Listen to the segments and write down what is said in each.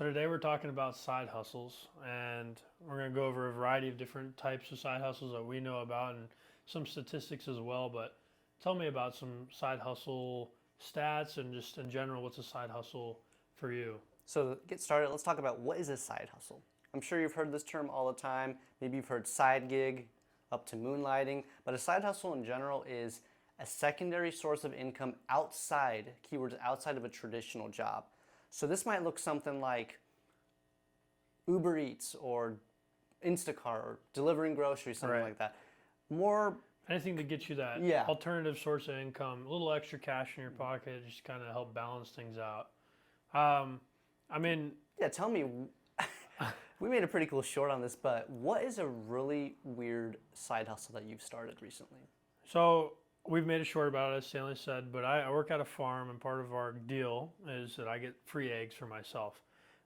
So today we're talking about side hustles, and we're going to go over a variety of different types of side hustles that we know about and some statistics as well. But tell me about some side hustle stats and just in general, what's a side hustle for you? So to get started, let's talk about what is a side hustle. I'm sure you've heard this term all the time. Maybe you've heard side gig up to moonlighting, but a side hustle in general is a secondary source of income outside, keywords outside of a traditional job. So this might look something like Uber Eats or Instacart or delivering groceries, something Right. like that. More, Anything to get you that yeah. alternative source of income, a little extra cash in your pocket, just kind of help balance things out. Um, I mean, Yeah, tell me, we made a pretty cool short on this, but what is a really weird side hustle that you've started recently? So we've made a short about it, as Stanley said, but I work at a farm, and part of our deal is that I get free eggs for myself.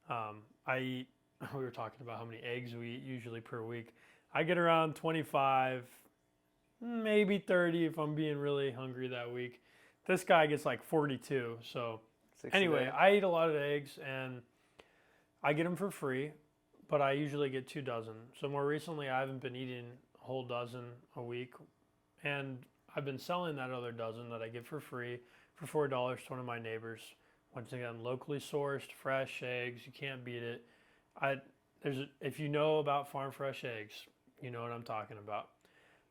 I eat. We were talking about how many eggs we eat usually per week. I get around 25, maybe 30 if I'm being really hungry that week. This guy gets like 42. So 60 anyway, day? I eat a lot of eggs, and I get them for free, but I usually get 2 dozen. So more recently, I haven't been eating a whole dozen a week, and I've been selling that other dozen that I get for free for $4 to one of my neighbors. Once again, locally sourced, fresh eggs. You can't beat it. I if you know about farm fresh eggs, you know what I'm talking about.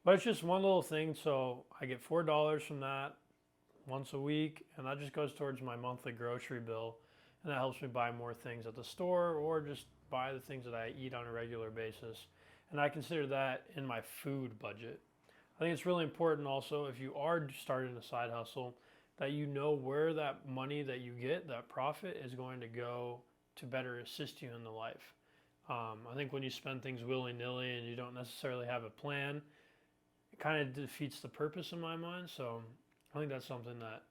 But it's just one little thing. So I get $4 from that once a week, and that just goes towards my monthly grocery bill, and that helps me buy more things at the store or just buy the things that I eat on a regular basis. And I consider that in my food budget. I think it's really important also if you are starting a side hustle that you know where that money that you get, that profit, is going to go to better assist you in the life. I think when you spend things willy nilly and you don't necessarily have a plan, it kind of defeats the purpose in my mind. So I think that's something that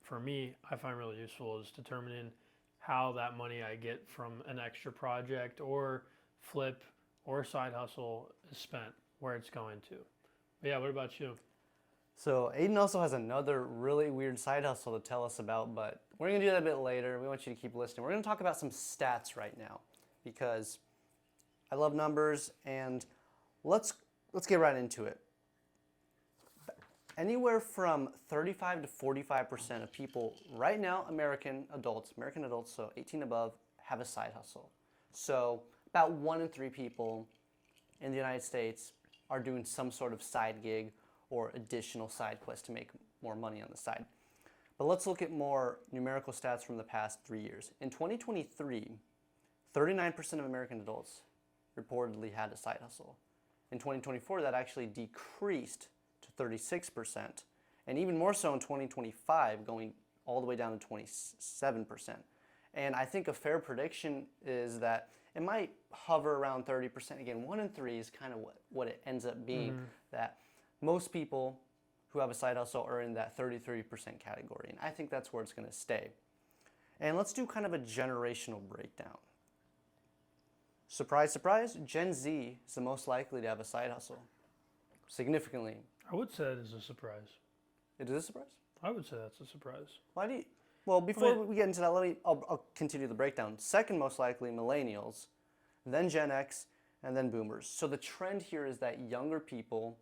for me I find really useful is determining how that money I get from an extra project or flip or side hustle is spent, where it's going to. But yeah, what about you? So Aiden also has another really weird side hustle to tell us about, but we're gonna do that a bit later. We want you to keep listening. We're gonna talk about some stats right now because I love numbers, and let's get right into it. Anywhere from 35 to 45% of people right now, American adults, so 18 above, have a side hustle. So about 1 in 3 people in the United States are doing some sort of side gig or additional side quest to make more money on the side. But let's look at more numerical stats from the past 3 years. In 2023, 39% of American adults reportedly had a side hustle. In 2024, that actually decreased to 36%, and even more so in 2025, going all the way down to 27%. And I think a fair prediction is that it might hover around 30%. Again, 1 in 3 is kind of what it ends up being, that most people who have a side hustle are in that 33% category, and I think that's where it's going to stay. And let's do kind of a generational breakdown. Surprise, surprise, Gen Z is the most likely to have a side hustle. Significantly. I would say that is a surprise. It is a surprise? I would say that's a surprise. Why do you... Well, before we get into that, I'll continue the breakdown. Second most likely, millennials, then Gen X, and then boomers. So the trend here is that younger people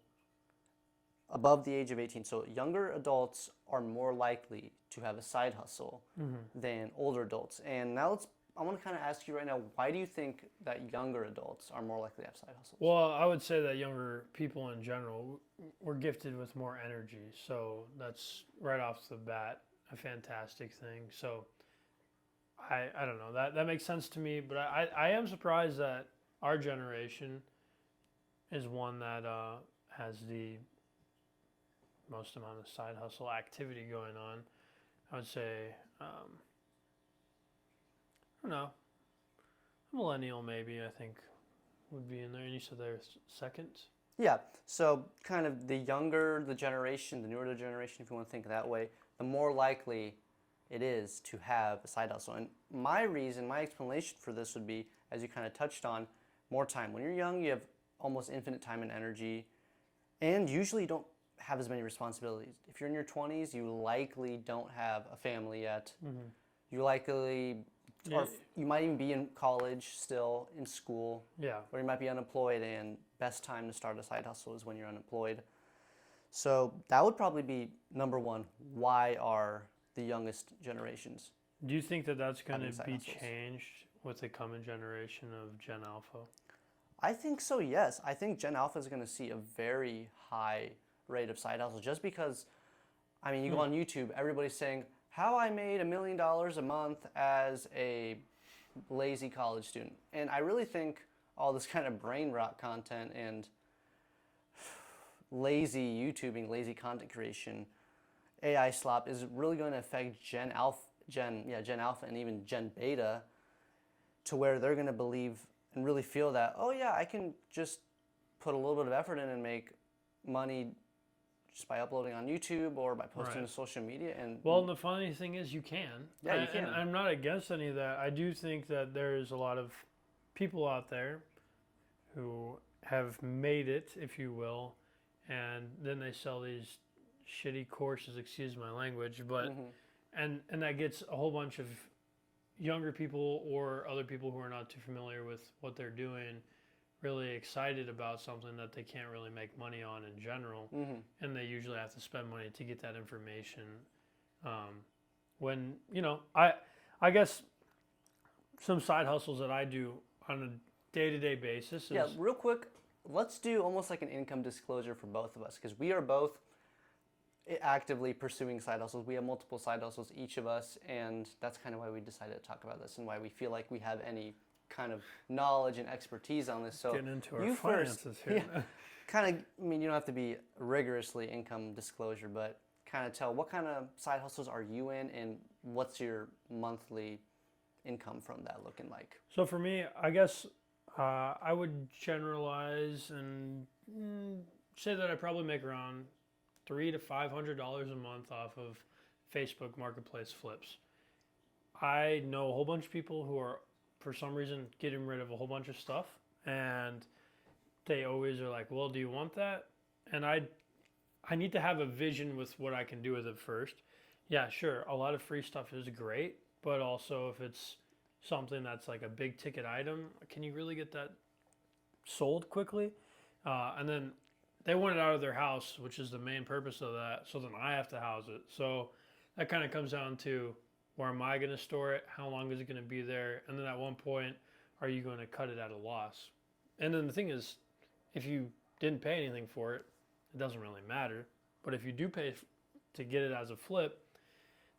above the age of 18, so younger adults are more likely to have a side hustle than older adults. And now I want to kind of ask you right now, why do you think that younger adults are more likely to have side hustles? Well, I would say that younger people in general, we're gifted with more energy. So that's right off the bat a fantastic thing. So I don't know, that makes sense to me, but I am surprised that our generation is one that has the most amount of side hustle activity going on. I would say, I don't know, a millennial maybe, I think would be in there. And you said there's second? Yeah, so kind of the younger the generation, the newer the generation, if you want to think that way, the more likely it is to have a side hustle. And my explanation for this would be, as you kind of touched on, more time. When you're young, you have almost infinite time and energy, and usually you don't have as many responsibilities. If you're in your 20s, you likely don't have a family yet. You likely or you might even be in college still, in school, Yeah. or you might be unemployed, and best time to start a side hustle is when you're unemployed. So that would probably be number one. Why are the youngest generations Do you think that that's going having to side be hustles? changed with the coming generation of Gen Alpha? I think so, yes. I think Gen Alpha is going to see a very high rate of side hustles just because, I mean, you go on YouTube, everybody's saying, how I made $1 million a month as a lazy college student. And I really think all this kind of brain rot content and lazy YouTubing, lazy content creation, AI slop is really going to affect Gen Alpha and even Gen Beta to where they're going to believe and really feel that, oh yeah, I can just put a little bit of effort in and make money just by uploading on YouTube or by posting Right. to social media. And Well, and the funny thing is, you can. Yeah, you can. And I'm not against any of that. I do think that there's a lot of people out there who have made it, if you will, and then they sell these shitty courses, excuse my language, but and that gets a whole bunch of younger people or other people who are not too familiar with what they're doing really excited about something that they can't really make money on in general, and they usually have to spend money to get that information. When I guess some side hustles that I do on a day-to-day basis is yeah, real quick, let's do almost like an income disclosure for both of us because we are both actively pursuing side hustles. We have multiple side hustles, each of us, and that's kind of why we decided to talk about this and why we feel like we have any kind of knowledge and expertise on this. So getting into our you first, finances here. yeah, kind of. I mean, you don't have to be rigorously income disclosure, but kind of tell what kind of side hustles are you in, and what's your monthly income from that looking like? So for me, I guess I would generalize and say that I probably make around $300 to $500 a month off of Facebook Marketplace flips. I know a whole bunch of people who are, for some reason, getting rid of a whole bunch of stuff, and they always are like, "Well, do you want that?" And I need to have a vision with what I can do with it first. Yeah, sure, a lot of free stuff is great, but also if it's something that's like a big ticket item, can you really get that sold quickly? And then they want it out of their house, which is the main purpose of that. So then I have to house it. So that kind of comes down to, where am I going to store it? How long is it going to be there? And then at one point, are you going to cut it at a loss? And then the thing is, if you didn't pay anything for it, it doesn't really matter. But if you do pay to get it as a flip,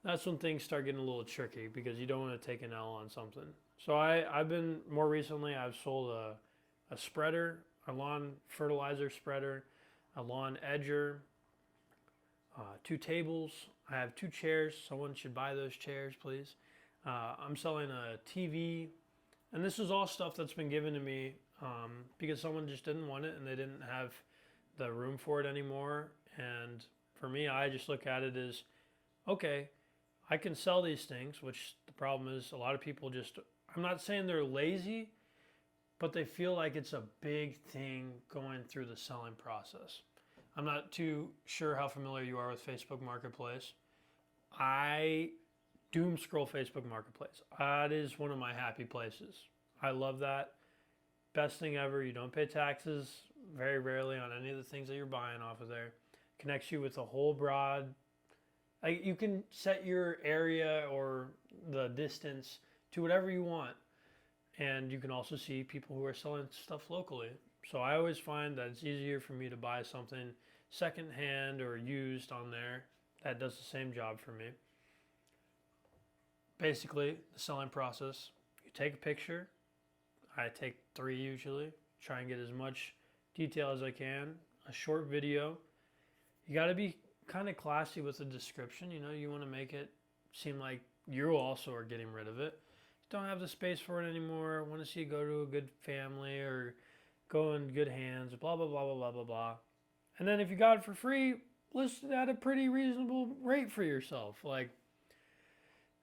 that's when things start getting a little tricky because you don't want to take an L on something. So I've been, more recently, I've sold a spreader, a lawn fertilizer spreader, a lawn edger, 2 tables. I have 2 chairs. Someone should buy those chairs, please. I'm selling a TV, and this is all stuff that's been given to me because someone just didn't want it and they didn't have the room for it anymore. And for me, I just look at it as, okay, I can sell these things, which the problem is a lot of people just, I'm not saying they're lazy, but they feel like it's a big thing going through the selling process. I'm not too sure how familiar you are with Facebook Marketplace. I doom scroll Facebook Marketplace. That is one of my happy places. I love that. Best thing ever. You don't pay taxes very rarely on any of the things that you're buying off of there. Connects you with a whole broad, like, you can set your area or the distance to whatever you want. And you can also see people who are selling stuff locally. So I always find that it's easier for me to buy something secondhand or used on there that does the same job for me. Basically, the selling process, you take a picture. I take 3 usually. Try and get as much detail as I can. A short video. You got to be kind of classy with the description. You want to make it seem like you also are getting rid of it. Don't have the space for it anymore. Want to see it go to a good family or go in good hands, blah, blah, blah, blah, blah, blah, blah. And then if you got it for free, list it at a pretty reasonable rate for yourself. Like,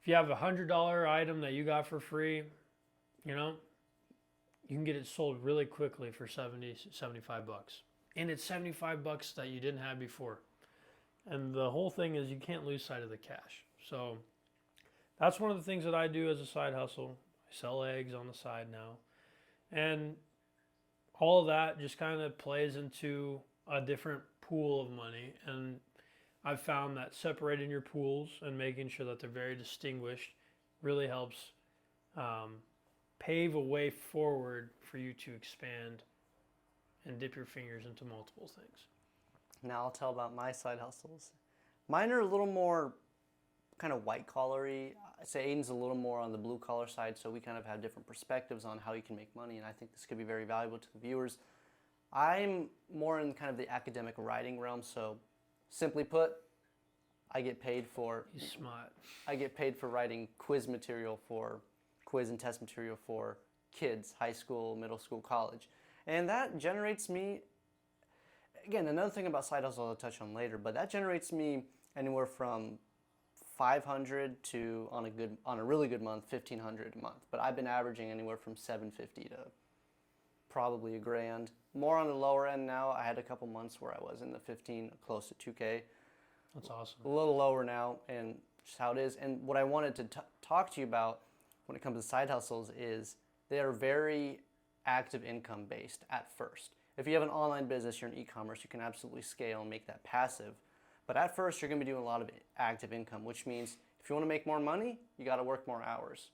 if you have a $100 item that you got for free, you can get it sold really quickly for 70, 75 bucks. And it's 75 bucks that you didn't have before. And the whole thing is you can't lose sight of the cash. So that's one of the things that I do as a side hustle. I sell eggs on the side now. And all of that just kind of plays into a different pool of money. And I've found that separating your pools and making sure that they're very distinguished really helps pave a way forward for you to expand and dip your fingers into multiple things. Now I'll tell about my side hustles. Mine are a little more kind of white collary. I'd say Aiden's a little more on the blue collar side, so we kind of have different perspectives on how you can make money, and I think this could be very valuable to the viewers. I'm more in kind of the academic writing realm, so simply put, I get paid for He's smart. I get paid for writing quiz material for quiz and test material for kids, high school, middle school, college. And that generates me, again, another thing about side hustle I'll touch on later, but that generates me anywhere from 500 to on a really good month, 1,500 a month. But I've been averaging anywhere from 750 to probably $1,000. More on the lower end now. I had a couple months where I was in the 15, close to 2K. That's awesome. A little lower now, and just how it is. And what I wanted to talk to you about when it comes to side hustles is they are very active income based at first. If you have an online business, you're in e-commerce, you can absolutely scale and make that passive. But at first, you're going to be doing a lot of active income, which means if you want to make more money, you got to work more hours.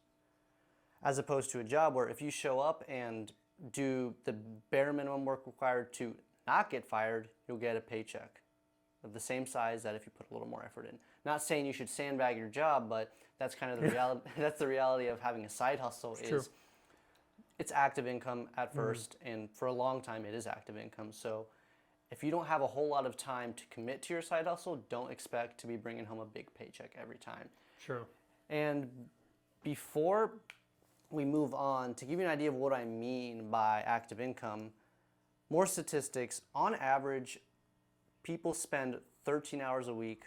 As opposed to a job where if you show up and do the bare minimum work required to not get fired, you'll get a paycheck of the same size that if you put a little more effort in. Not saying you should sandbag your job, but that's kind of the reality. That's the reality of having a side hustle. It's active income at first, and for a long time it is active income. So if you don't have a whole lot of time to commit to your side hustle, don't expect to be bringing home a big paycheck every time. True. And before we move on, to give you an idea of what I mean by active income, more statistics. On average, people spend 13 hours a week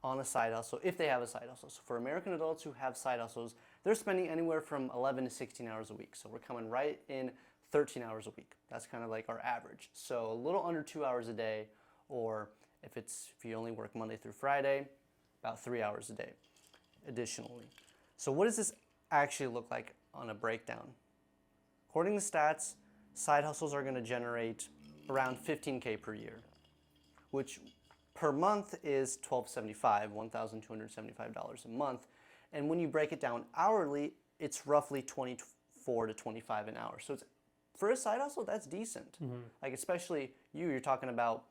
on a side hustle if they have a side hustle. So for American adults who have side hustles, they're spending anywhere from 11 to 16 hours a week. So we're coming right in 13 hours a week. That's kind of like our average. So a little under 2 hours a day, or if you only work Monday through Friday, about 3 hours a day additionally. So what does this actually look like on a breakdown? According to stats, side hustles are going to generate around 15K per year, which per month is $1,275, $1,275 a month. And when you break it down hourly, it's roughly 24 to 25 an hour. So it's, for a side hustle, that's decent. Like especially you're talking about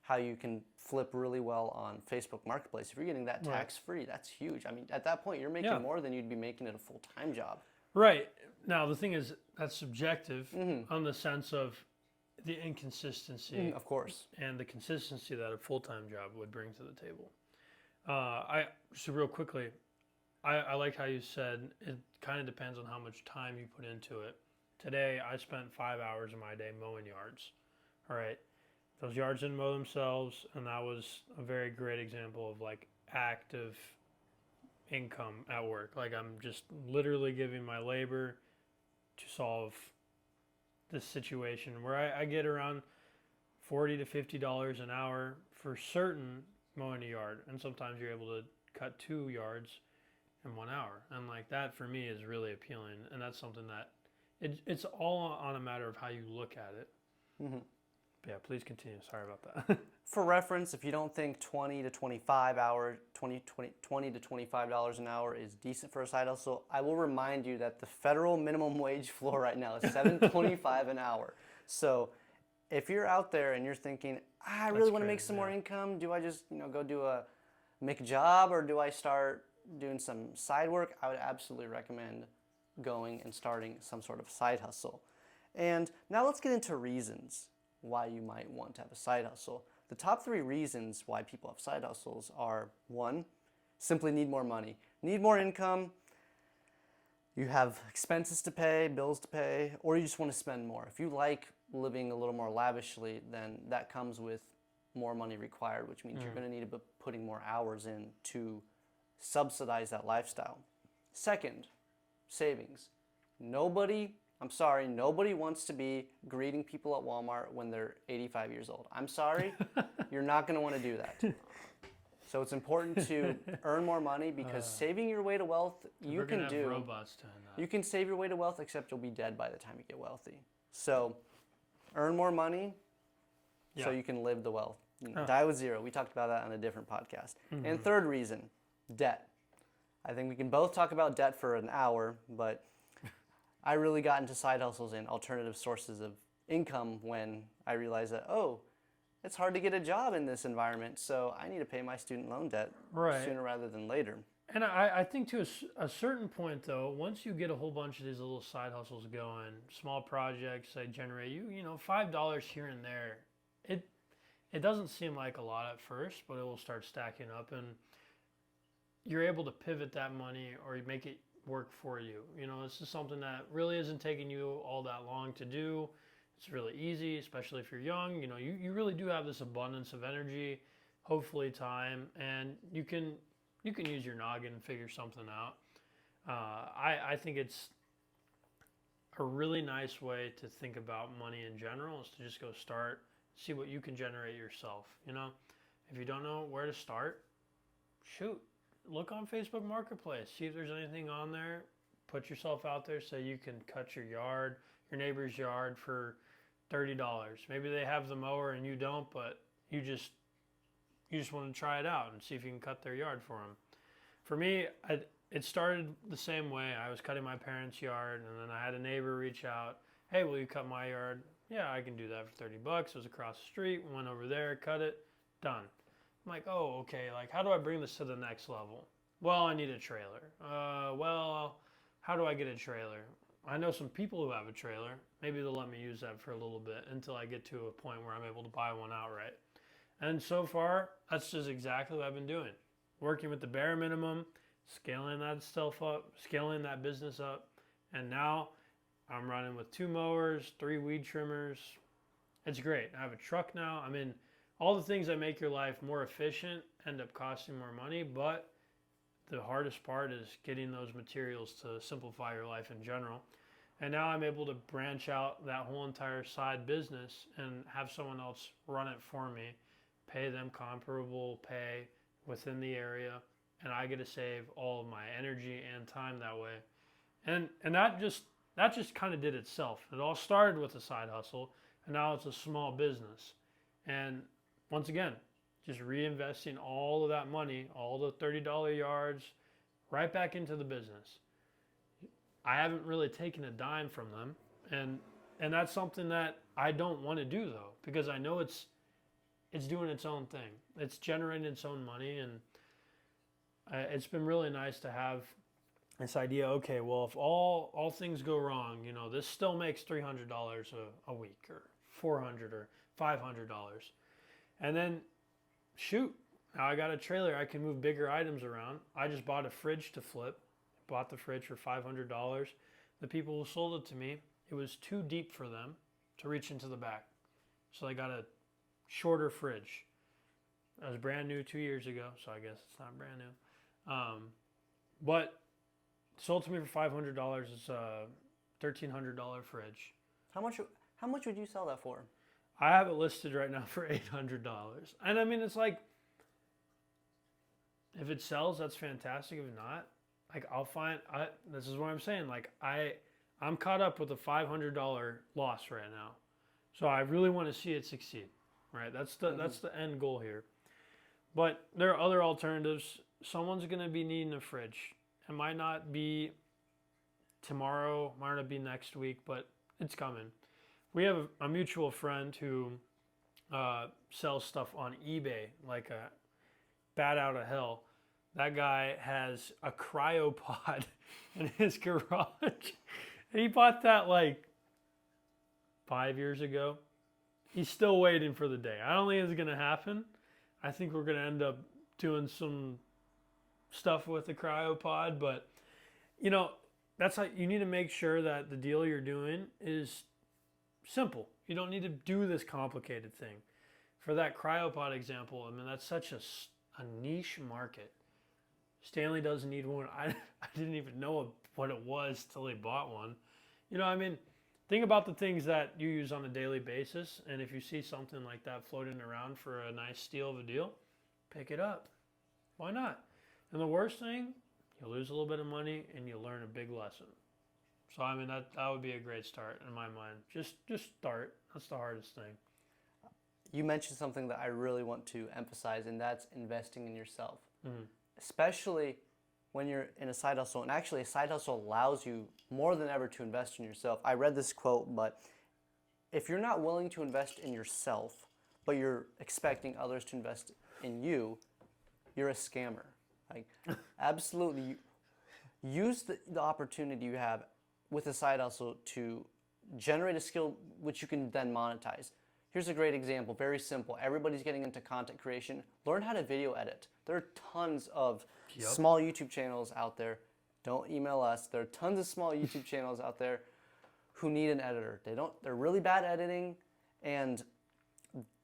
how you can flip really well on Facebook Marketplace. If you're getting that tax-free, that's huge. I mean, at that point, you're making more than you'd be making at a full-time job. Right. Now, the thing is, that's subjective on the sense of the inconsistency, of course, and the consistency that a full-time job would bring to the table. So real quickly, I like how you said it kind of depends on how much time you put into it. Today, I spent 5 hours of my day mowing yards. All right. Those yards didn't mow themselves, and that was a very great example of like active income at work. Like I'm just literally giving my labor to solve this situation where I get around $40 to $50 an hour for certain mowing a yard, and sometimes you're able to cut 2 yards in 1 hour, and like that for me is really appealing, and that's something that it's all on a matter of how you look at it. But yeah, please continue. Sorry about that. For reference, if you don't think $20 to $25 an hour is decent for a side hustle, I will remind you that the federal minimum wage floor right now is $7.25 an hour. So if you're out there and you're thinking, I really want to make some more income, do I just go make a job, or do I start doing some side work? I would absolutely recommend going and starting some sort of side hustle. And now let's get into reasons why you might want to have a side hustle. The top 3 reasons why people have side hustles are: 1, simply need more money, need more income. You have expenses to pay, bills to pay, or you just want to spend more. If you like living a little more lavishly, then that comes with more money required, which means you're going to need to be putting more hours in to subsidize that lifestyle. Second, savings. Nobody wants to be greeting people at Walmart when they're 85 years old. I'm sorry, you're not going to want to do that. So it's important to earn more money because saving your way to wealth, you We're can gonna have do. robots doing that. You can save your way to wealth, except you'll be dead by the time you get wealthy. So earn more money so Yeah. you can live the wealth. Die with zero. We talked about that on a different podcast. And third reason, debt. I think we can both talk about debt for an hour, but I really got into side hustles and alternative sources of income when I realized that, oh, it's hard to get a job in this environment, so I need to pay my student loan debt Right. sooner rather than later. And I think to a certain point, though, once you get a whole bunch of these little side hustles going, small projects that generate $5 here and there, it doesn't seem like a lot at first, but it will start stacking up, and you're able to pivot that money or make it work for you. This is something that really isn't taking you all that long to do. It's really easy, especially if you're young. You really do have this abundance of energy, hopefully time, and you can use your noggin and figure something out. I think it's a really nice way to think about money in general is to just go start, see what you can generate yourself. If you don't know where to start, shoot, look on Facebook Marketplace, see if there's anything on there. Put yourself out there so you can cut your neighbor's yard for $30. Maybe they have the mower and you don't, but you just want to try it out and see if you can cut their yard for them. For me, it started the same way. I was cutting my parents' yard, and then I had a neighbor reach out, hey, will you cut my yard? Yeah, I can do that for $30. It was across the street. Went over there, cut it, done. I'm like, oh, okay, like how do I bring this to the next level? Well, I need a trailer. How do I get a trailer? I know some people who have a trailer. Maybe they'll let me use that for a little bit until I get to a point where I'm able to buy one outright. And so far, that's just exactly what I've been doing. Working with the bare minimum, scaling that stuff up, scaling that business up. And now I'm running with 2 mowers, 3 weed trimmers. It's great. I have a truck now. All the things that make your life more efficient end up costing more money, but the hardest part is getting those materials to simplify your life in general. And now I'm able to branch out that whole entire side business and have someone else run it for me, pay them comparable pay within the area, and I get to save all of my energy and time that way. And that just kind of did itself. It all started with a side hustle, and now it's a small business. And once again, just reinvesting all of that money, all the $30 yards, right back into the business. I haven't really taken a dime from them, and that's something that I don't want to do though, because I know it's doing its own thing. It's generating its own money, and it's been really nice to have this idea. Okay, well, if all things go wrong, this still makes $300 a week, or $400 or $500, and then shoot, now I got a trailer. I can move bigger items around. I just bought a fridge to flip. Bought the fridge for $500. The people who sold it to me, it was too deep for them to reach into the back. So they got a shorter fridge. It was brand new 2 years ago, so I guess it's not brand new. But sold to me for $500. It's a $1,300 fridge. How much would you sell that for? I have it listed right now for $800. And it's like, if it sells, that's fantastic. If not, this is what I'm saying. Like I'm caught up with a $500 loss right now. So I really want to see it succeed, right? That's the end goal here. But there are other alternatives. Someone's going to be needing a fridge. It might not be tomorrow, might not be next week, but it's coming. We have a mutual friend who sells stuff on eBay, like a bat out of hell. That guy has a cryopod in his garage. And he bought that like 5 years ago. He's still waiting for the day. I don't think it's going to happen. I think we're going to end up doing some stuff with the cryopod. But, that's how you need to make sure that the deal you're doing is simple. You don't need to do this complicated thing. For that cryopod example, that's such a niche market. Stanley doesn't need one. I didn't even know what it was till he bought one. Think about the things that you use on a daily basis, and if you see something like that floating around for a nice steal of a deal, pick it up. Why not? And the worst thing, you lose a little bit of money and you learn a big lesson. So I mean that would be a great start in my mind. Just start. That's the hardest thing. You mentioned something that I really want to emphasize, and that's investing in yourself. Mm-hmm. Especially when you're in a side hustle. And actually, a side hustle allows you more than ever to invest in yourself. I read this quote, but if you're not willing to invest in yourself, but you're expecting others to invest in you, you're a scammer. Like, absolutely, use the opportunity you have with a side hustle to generate a skill which you can then monetize. Here's a great example, very simple. Everybody's getting into content creation. Learn how to video edit. There are tons of small YouTube channels out there. Don't email us. There are tons of small YouTube channels out there who need an editor. They're really bad at editing, and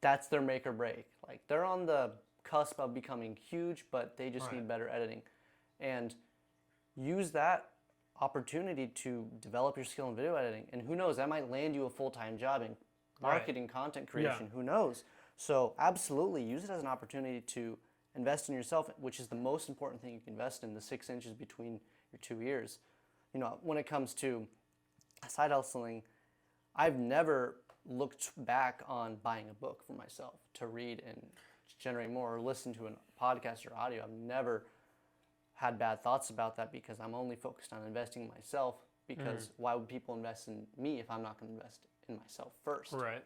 that's their make or break. Like, they're on the cusp of becoming huge, but they just need better editing. And use that opportunity to develop your skill in video editing. And who knows, that might land you a full-time job in marketing, content creation, who knows? So absolutely use it as an opportunity to invest in yourself, which is the most important thing you can invest in, the 6 inches between your 2 ears. You know, when it comes to side hustling, I've never looked back on buying a book for myself to read and generate more, or listen to a podcast or audio. I've never had bad thoughts about that because I'm only focused on investing in myself, because why would people invest in me if I'm not going to invest in myself first? Right.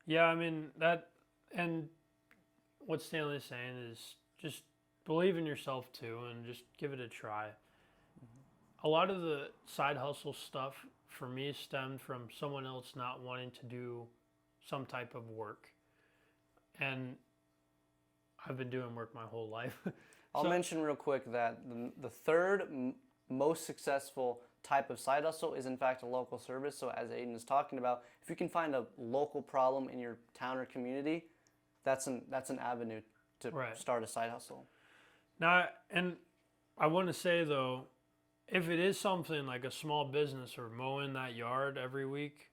Yeah, I mean, that, and what Stanley's saying is just believe in yourself too and just give it a try. A lot of the side hustle stuff for me stemmed from someone else not wanting to do some type of work. And I've been doing work my whole life. I'll mention real quick that the third most successful type of side hustle is in fact a local service. So as Aiden is talking about, if you can find a local problem in your town or community, that's an avenue to start a side hustle. Now, and I want to say though, if it is something like a small business or mowing that yard every week,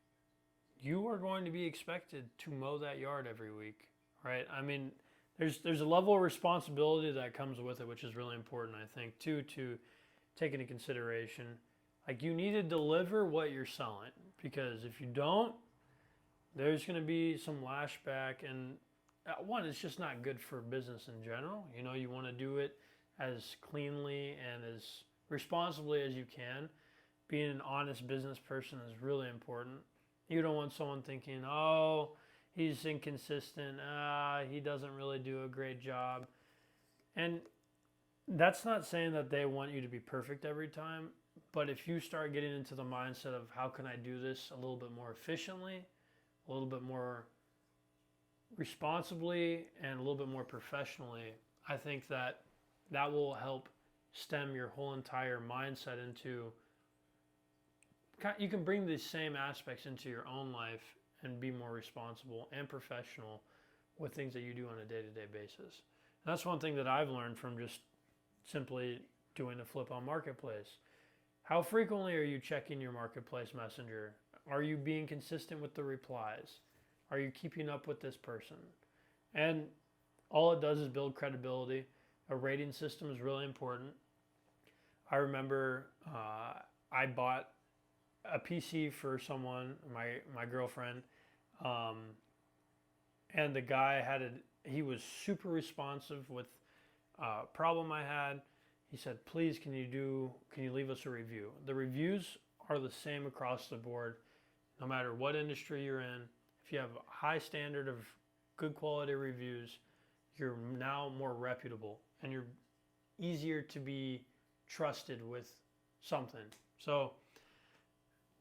you are going to be expected to mow that yard every week, right? I mean, there's a level of responsibility that comes with it, which is really important, I think, too, to take into consideration. Like, you need to deliver what you're selling, because if you don't, there's going to be some lashback, and one, it's just not good for business in general. You know, you want to do it as cleanly and as responsibly as you can. Being an honest business person is really important. You don't want someone thinking, oh, he's inconsistent, he doesn't really do a great job. And that's not saying that they want you to be perfect every time, but if you start getting into the mindset of how can I do this a little bit more efficiently, a little bit more responsibly, and a little bit more professionally, I think that will help stem your whole entire mindset into, you can bring these same aspects into your own life and be more responsible and professional with things that you do on a day-to-day basis. And that's one thing that I've learned from just simply doing a flip on Marketplace. How frequently are you checking your Marketplace Messenger? Are you being consistent with the replies? Are you keeping up with this person? And all it does is build credibility. A rating system is really important. I remember I bought a PC for someone, my girlfriend, and the guy he was super responsive with a problem I had. He said, please, can you leave us a review? The reviews are the same across the board, no matter what industry you're in. If you have a high standard of good quality reviews, you're now more reputable and you're easier to be trusted with something. So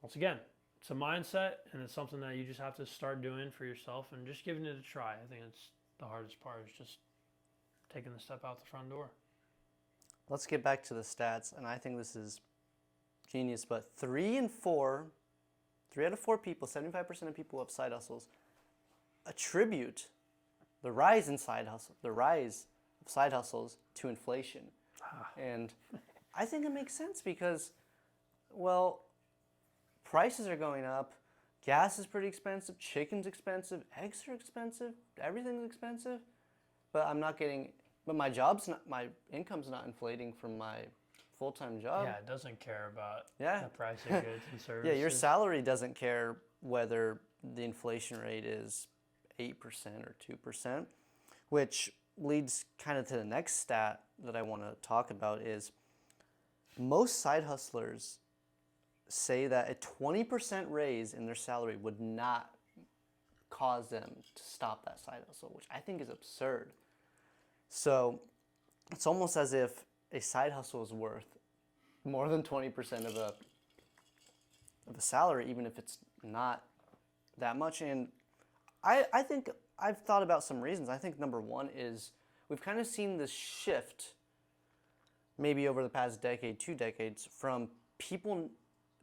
once again, it's a mindset, and it's something that you just have to start doing for yourself and just giving it a try. I think it's the hardest part, is just taking the step out the front door. Let's get back to the stats, and I think this is genius, but 3 out of 4 people, 75% of people who have side hustles, attribute the rise of side hustles to inflation. And I think it makes sense because, well, prices are going up, gas is pretty expensive, chicken's expensive, eggs are expensive, everything's expensive, but I'm not getting But my income's not inflating from my full-time job. Yeah, it doesn't care about Yeah. the price of goods and services. Yeah, your salary doesn't care whether the inflation rate is 8% or 2%, which leads kind of to the next stat that I want to talk about is most side hustlers say that a 20% raise in their salary would not cause them to stop that side hustle, which I think is absurd. So it's almost as if a side hustle is worth more than 20% of a salary, even if it's not that much. And I think I've thought about some reasons. I think number one is we've kind of seen this shift maybe over the past decade, 2 decades, from people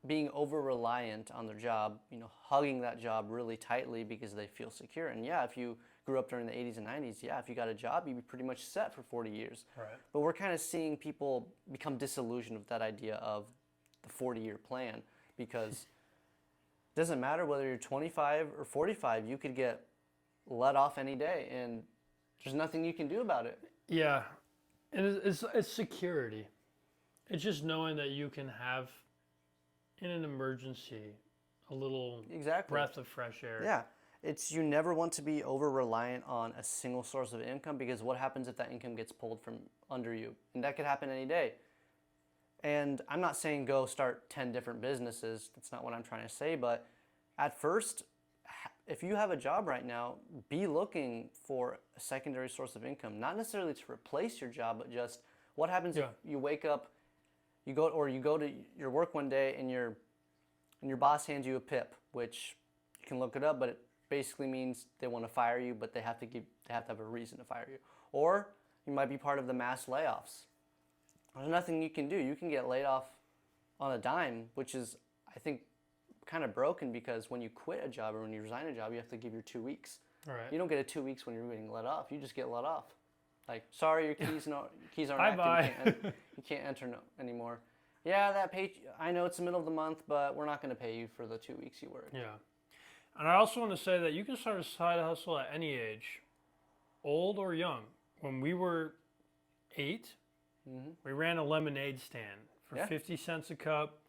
being over reliant on their job, hugging that job really tightly because they feel secure. And yeah, if you grew up during the 80s and 90s, yeah, if you got a job, you'd be pretty much set for 40 years. Right. But we're kind of seeing people become disillusioned with that idea of the 40-year plan because it doesn't matter whether you're 25 or 45, you could get let off any day and there's nothing you can do about it. Yeah, and it's security. It's just knowing that you can have, in an emergency, a little breath of fresh air. Yeah. It's you never want to be over reliant on a single source of income because what happens if that income gets pulled from under you? And that could happen any day. And I'm not saying go start 10 different businesses. That's not what I'm trying to say. But at first, if you have a job right now, be looking for a secondary source of income. Not necessarily to replace your job, but just what happens if you wake up, you go to your work one day and your boss hands you a PIP, which you can look it up, but it basically means they want to fire you, but they have to have a reason to fire you. Or you might be part of the mass layoffs. There's nothing you can do. You can get laid off on a dime, which is, I think, kind of broken because when you quit a job or when you resign a job, you have to give your 2 weeks. Right. You don't get 2 weeks when you're getting let off. You just get let off. Like, sorry, your keys aren't Bye-bye. active. You can't enter anymore. Yeah, that pay. I know it's the middle of the month, but we're not going to pay you for the 2 weeks you worked. Yeah. And I also want to say that you can start a side hustle at any age, old or young. When we were 8, we ran a lemonade stand for 50 cents a cup.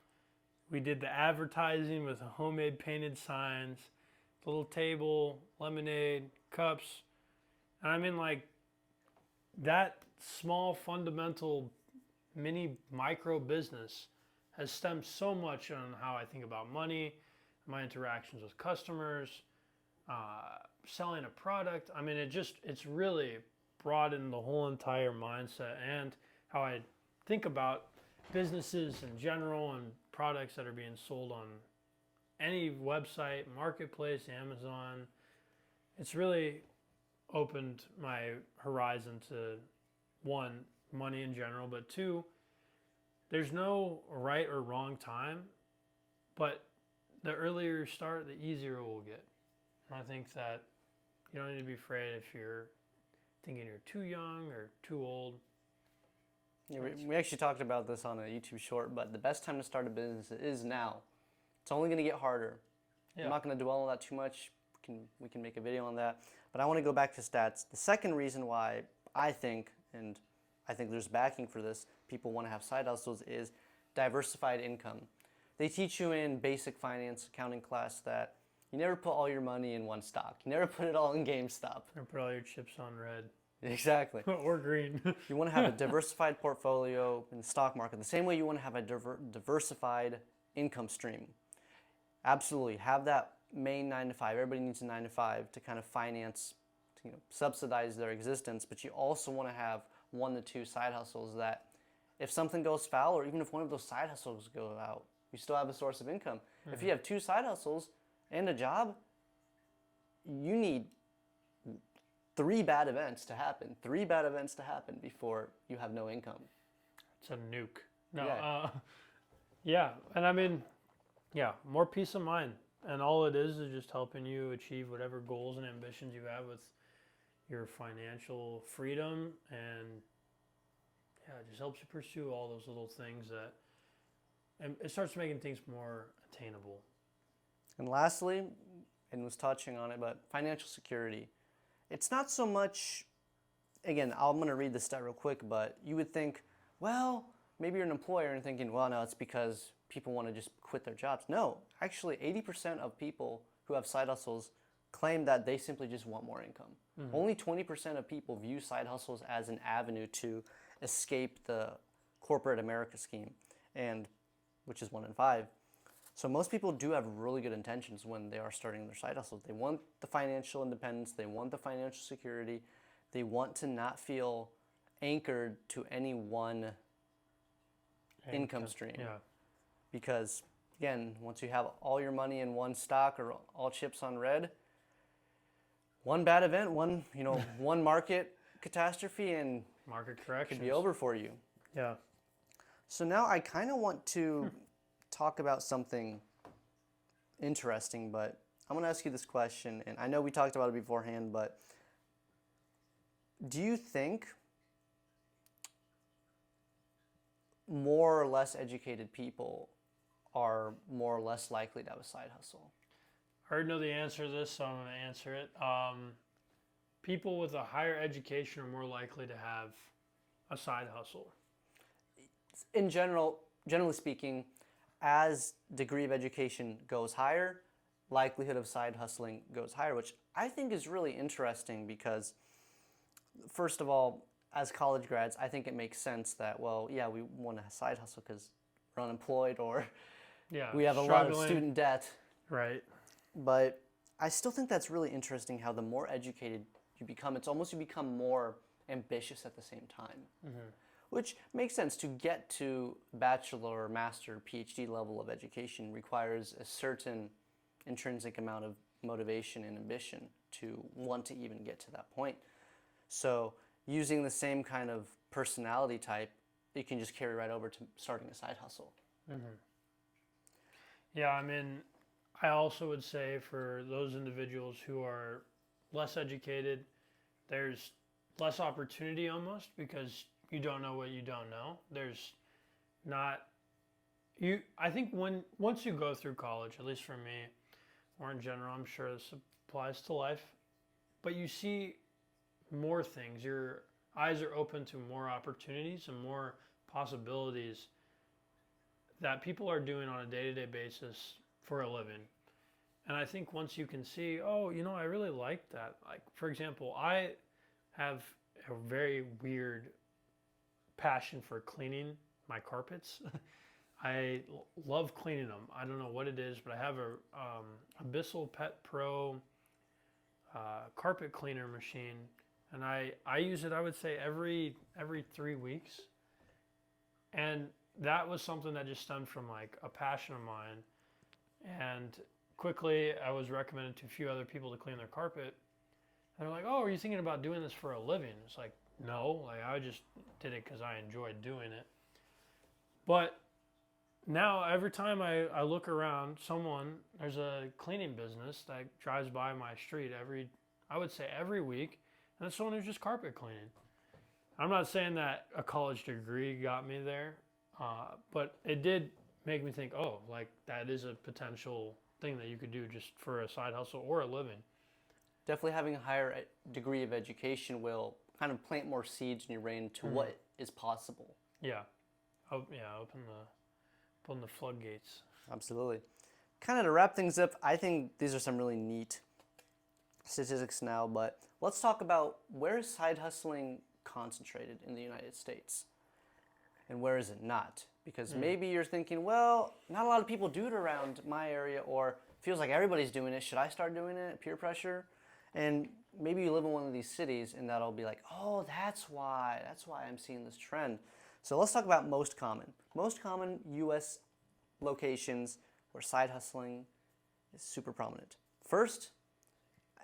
We did the advertising with homemade painted signs, little table, lemonade, cups. And I mean, like, that small fundamental mini micro business has stemmed so much on how I think about money, my interactions with customers, selling a product. I mean, it's really broadened the whole entire mindset and how I think about businesses in general and products that are being sold on any website, marketplace, Amazon. It's really opened my horizon to, one, money in general, but two, there's no right or wrong time, but the earlier you start, the easier it will get. And I think that you don't need to be afraid if you're thinking you're too young or too old. Yeah, we actually talked about this on a YouTube short, but the best time to start a business is now. It's only going to get harder. Yeah. I'm not going to dwell on that too much. We can make a video on that. But I want to go back to stats. The second reason why I think, and I think there's backing for this, people want to have side hustles is diversified income. They teach you in basic finance accounting class that you never put all your money in one stock. You never put it all in GameStop. Or put all your chips on red. Exactly. Or green. You want to have a diversified portfolio in the stock market. The same way you want to have a diversified income stream. Absolutely. Have that main 9 to 5. Everybody needs a 9 to 5 to kind of finance, to, subsidize their existence. But you also want to have 1 to 2 side hustles that if something goes foul, or even if one of those side hustles go out, you still have a source of income. Mm-hmm. If you have 2 side hustles and a job, you need 3 bad events to happen. 3 bad events to happen before you have no income. It's a nuke. No. Yeah. And I mean, more peace of mind. And all it is just helping you achieve whatever goals and ambitions you have with your financial freedom. And it just helps you pursue all those little things and it starts making things more attainable. And lastly, and was touching on it, but financial security. It's not so much again, I'm going to read this stat real quick, but you would think, well, maybe you're an employer and thinking, well, no, it's because people want to just quit their jobs. No, actually, 80% of people who have side hustles claim that they simply just want more income. Only 20% of people view side hustles as an avenue to escape the corporate America scheme, and which is 1 in 5. So most people do have really good intentions when they are starting their side hustles. They want the financial independence, they want the financial security, they want to not feel anchored to any one income stream. Yeah. Because again, once you have all your money in one stock or all chips on red, one bad event, one market catastrophe, and Market it corrections. could be over for you. Yeah. So now I kind of want to talk about something interesting, but I'm going to ask you this question, and I know we talked about it beforehand, but do you think more or less educated people are more or less likely to have a side hustle? I already know the answer to this, so I'm going to answer it. People with a higher education are more likely to have a side hustle. In generally speaking, as degree of education goes higher, likelihood of side hustling goes higher, which I think is really interesting because, first of all, as college grads, I think it makes sense that, well, yeah, we want to side hustle because we're unemployed or we have a lot of student debt. Right. But I still think that's really interesting how the more educated you become, it's almost you become more ambitious at the same time. Which makes sense. To get to bachelor, master, PhD level of education requires a certain intrinsic amount of motivation and ambition to want to even get to that point. So using the same kind of personality type, you can just carry right over to starting a side hustle. Yeah, I mean, I also would say for those individuals who are less educated, there's less opportunity almost because you don't know what you don't know. There's not you. I think once you go through college, at least for me, or in general, I'm sure this applies to life, but you see more things. Your eyes are open to more opportunities and more possibilities that people are doing on a day-to-day basis for a living. And I think once you can see, oh, I really like that. Like, for example, I have a very weird passion for cleaning my carpets. I love cleaning them. I don't know what it is, but I have a Bissell Pet Pro carpet cleaner machine, and I use it, I would say, every 3 weeks. And that was something that just stemmed from like a passion of mine. And quickly, I was recommended to a few other people to clean their carpet. And they're like, "Oh, are you thinking about doing this for a living?" It's like, no, like I just did it because I enjoyed doing it. But now every time I look around, there's a cleaning business that drives by my street I would say every week, and it's someone who's just carpet cleaning. I'm not saying that a college degree got me there, but it did make me think, oh, like that is a potential thing that you could do just for a side hustle or a living. Definitely having a higher degree of education will kind of plant more seeds in your brain to what is possible. Yeah. Open the floodgates. Absolutely. Kind of to wrap things up, I think these are some really neat statistics now, but let's talk about where is side hustling concentrated in the United States and where is it not? Because maybe you're thinking, well, not a lot of people do it around my area, or feels like everybody's doing it. Should I start doing it? Peer pressure? And maybe you live in one of these cities and that'll be like, oh, that's why I'm seeing this trend. So let's talk about most common. Most common U.S. locations where side hustling is super prominent. First,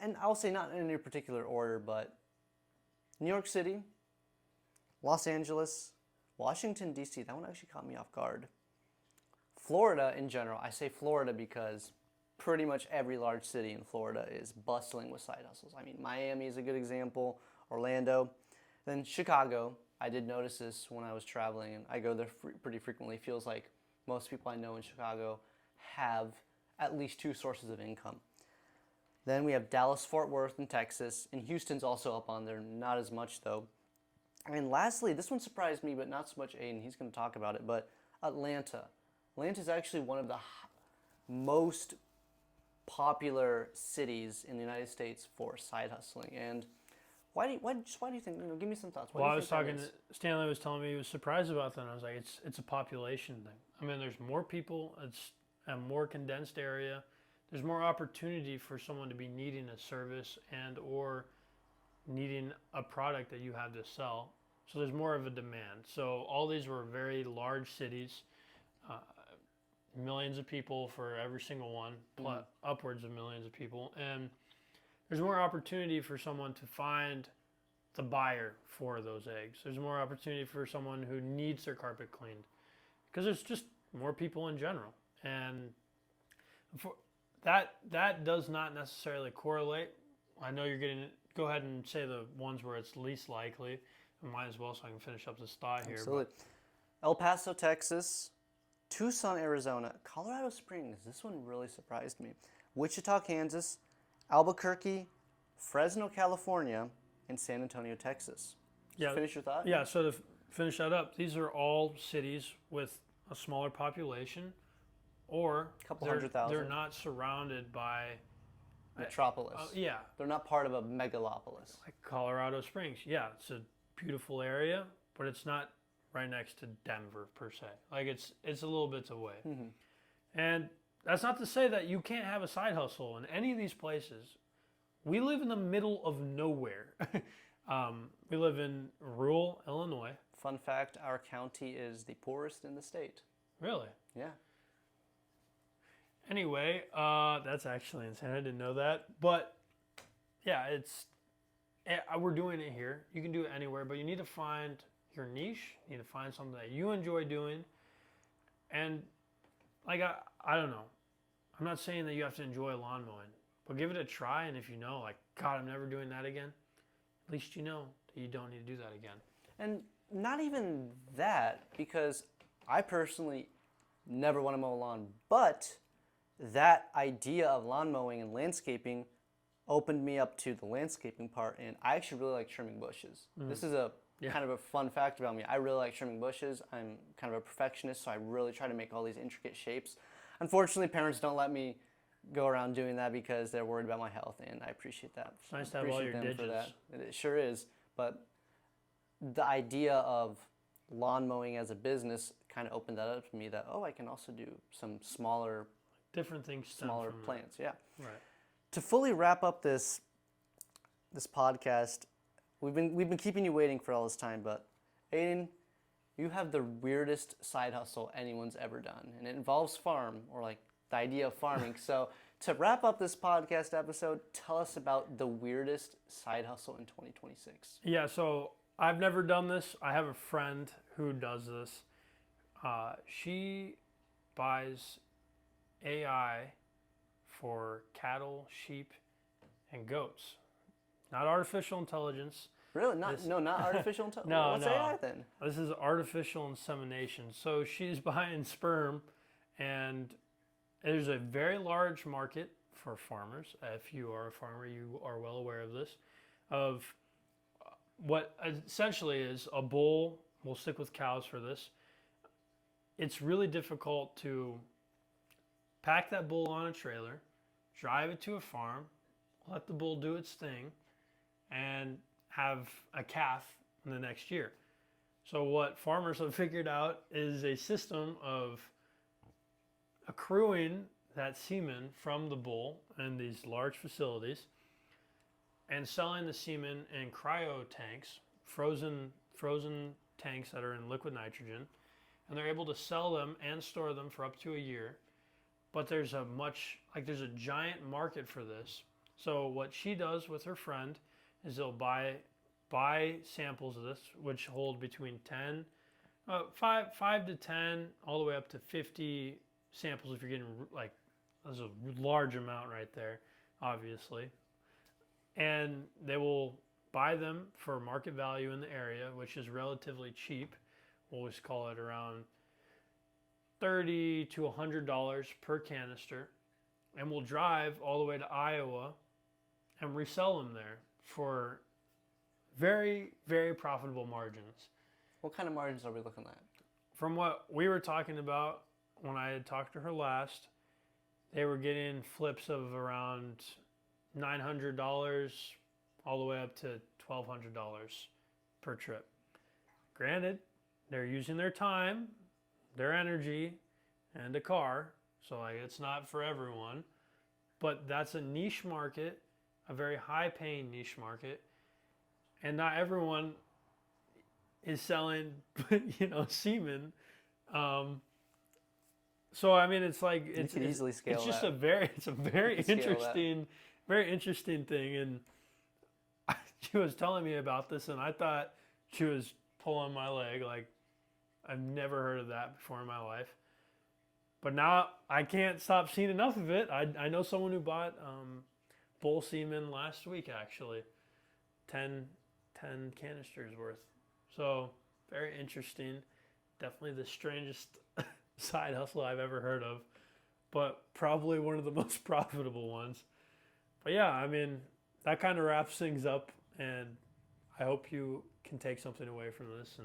and I'll say not in any particular order, but New York City, Los Angeles, Washington, D.C., that one actually caught me off guard. Florida in general, I say Florida because pretty much every large city in Florida is bustling with side hustles. I mean, Miami is a good example, Orlando. Then Chicago, I did notice this when I was traveling, and I go there pretty frequently. Feels like most people I know in Chicago have at least 2 sources of income. Then we have Dallas, Fort Worth in Texas, and Houston's also up on there, not as much though. And lastly, this one surprised me, but not so much Aiden. He's going to talk about it, but Atlanta. Atlanta is actually one of the most popular cities in the United States for side hustling. And why do you think? Give me some thoughts. Well, I was talking. Stanley was telling me he was surprised about that. And I was like, it's a population thing. I mean, there's more people. It's a more condensed area. There's more opportunity for someone to be needing a service and or needing a product that you have to sell. So there's more of a demand. So all these were very large cities, millions of people for every single one, plus upwards of millions of people. And there's more opportunity for someone to find the buyer for those eggs. There's more opportunity for someone who needs their carpet cleaned because there's just more people in general. And for that does not necessarily correlate. I know you're getting it. Go ahead and say the ones where it's least likely. I might as well so I can finish up this thought here. Absolutely. El Paso, Texas, Tucson, Arizona, Colorado Springs. This one really surprised me. Wichita, Kansas, Albuquerque, Fresno, California, and San Antonio, Texas. Yeah. Finish your thought? Yeah, so to finish that up, these are all cities with a smaller population or a couple 100,000. They're not surrounded by metropolis. Yeah. They're not part of a megalopolis. Like Colorado Springs. Yeah, it's a beautiful area, but it's not right next to Denver per se. Like it's a little bit away. Mm-hmm. And that's not to say that you can't have a side hustle in any of these places. We live in the middle of nowhere. We live in rural Illinois. Fun fact, our county is the poorest in the state. Really? Yeah. Anyway, that's actually insane. I didn't know that. But yeah, we're doing it here. You can do it anywhere, but you need to find your niche. You need to find something that you enjoy doing. And like, I don't know. I'm not saying that you have to enjoy lawn mowing, but give it a try. And if you know, like, God, I'm never doing that again, at least you know that you don't need to do that again. And not even that, because I personally never want to mow a lawn, but that idea of lawn mowing and landscaping opened me up to the landscaping part, and I actually really like trimming bushes. This is kind of a fun fact about me. I really like trimming bushes. I'm kind of a perfectionist, so I really try to make all these intricate shapes. Unfortunately, parents don't let me go around doing that because they're worried about my health, and I appreciate that. It's nice to have all your digits. It sure is, but the idea of lawn mowing as a business kind of opened that up to me that, I can also do some smaller different things, smaller plants. Yeah. Right. To fully wrap up this podcast, we've been keeping you waiting for all this time, but Aiden, you have the weirdest side hustle anyone's ever done, and it involves farm, or like the idea of farming. So to wrap up this podcast episode, tell us about the weirdest side hustle in 2026. Yeah, so I've never done this. I have a friend who does this. She buys AI for cattle, sheep, and goats. Not artificial intelligence. Really? Not artificial intelligence? No, What's no. AI then? This is artificial insemination. So she's buying sperm, and there's a very large market for farmers. If you are a farmer, you are well aware of this, of what essentially is a bull. We'll stick with cows for this. It's really difficult to pack that bull on a trailer, drive it to a farm, let the bull do its thing, and have a calf in the next year. So what farmers have figured out is a system of accruing that semen from the bull in these large facilities and selling the semen in cryo tanks, frozen tanks that are in liquid nitrogen, and they're able to sell them and store them for up to a year. But there's a giant market for this. So what she does with her friend is they'll buy samples of this, which hold between 5 to 10, all the way up to 50 samples if you're getting, like, there's a large amount right there, obviously. And they will buy them for market value in the area, which is relatively cheap. We'll always call it around $30 to $100 per canister. And we'll drive all the way to Iowa and resell them there for very, very profitable margins. What kind of margins are we looking at? From what we were talking about when I had talked to her last, they were getting flips of around $900 all the way up to $1,200 per trip. Granted, they're using their time, their energy, and a car, so like it's not for everyone, but that's a niche market, a very high-paying niche market, and not everyone is selling, semen. So I mean, it's like You could easily scale it's just that. it's a very interesting thing. And she was telling me about this, and I thought she was pulling my leg. Like, I've never heard of that before in my life. But now I can't stop seeing enough of it. I know someone who bought bull semen last week, actually, 10 canisters worth. So very interesting. Definitely the strangest side hustle I've ever heard of, but probably one of the most profitable ones. But yeah, I mean, that kind of wraps things up, and I hope you can take something away from this. And